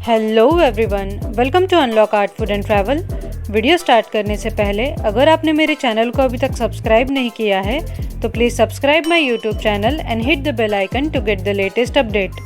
Hello everyone, welcome to unlock art food and travel. Video start करने से पहले अगर आपने मेरे चैनल को अभी तक सब्सक्राइब नहीं किया है तो please subscribe my YouTube channel and hit the bell icon to get the latest update.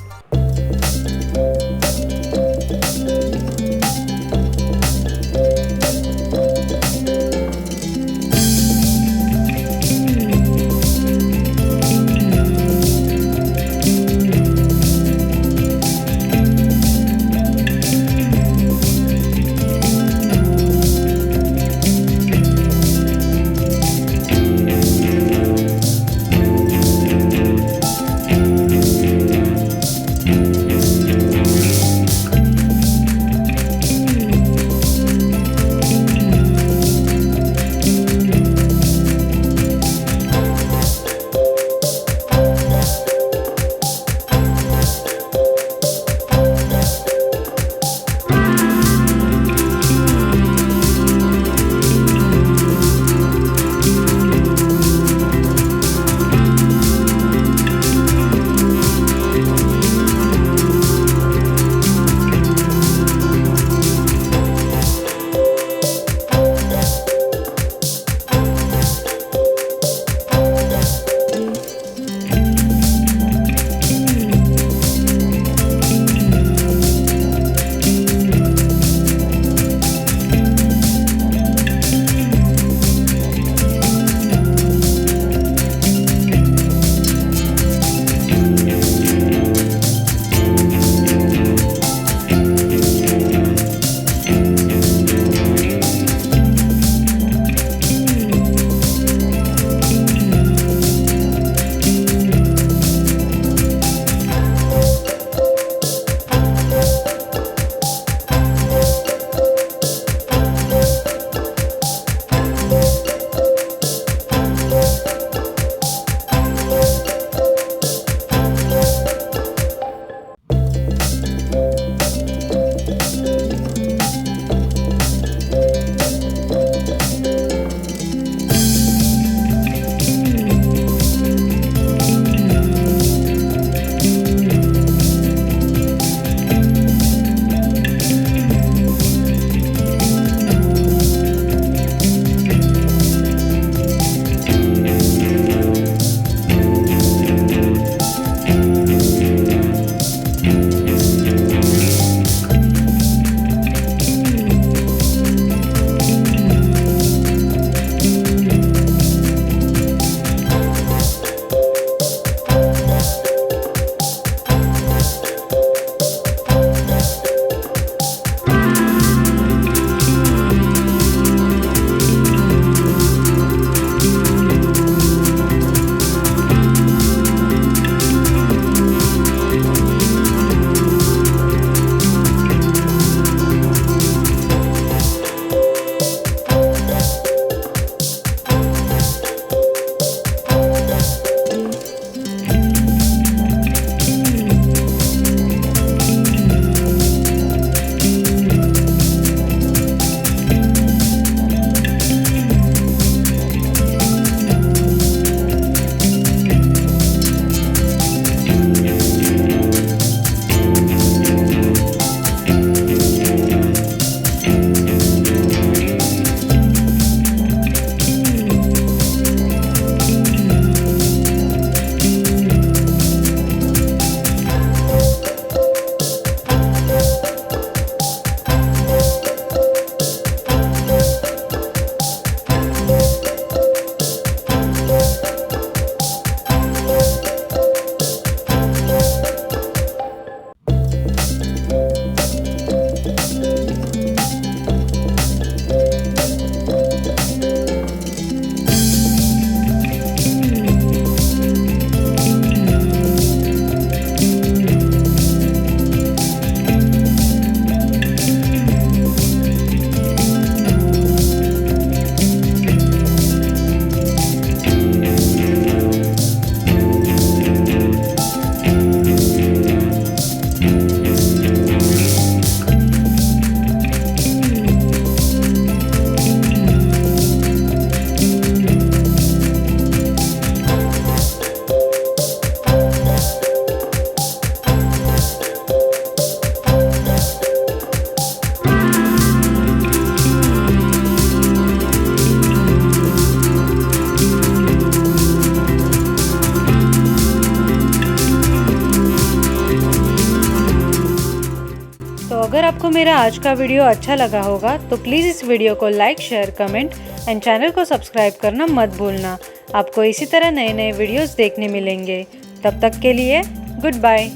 अगर आपको मेरा आज का वीडियो अच्छा लगा होगा तो प्लीज़ इस वीडियो को like, share, comment and channel को सब्सक्राइब करना मत भूलना। आपको इसी तरह नए नए वीडियोस देखने मिलेंगे। तब तक के लिए गुड बाय।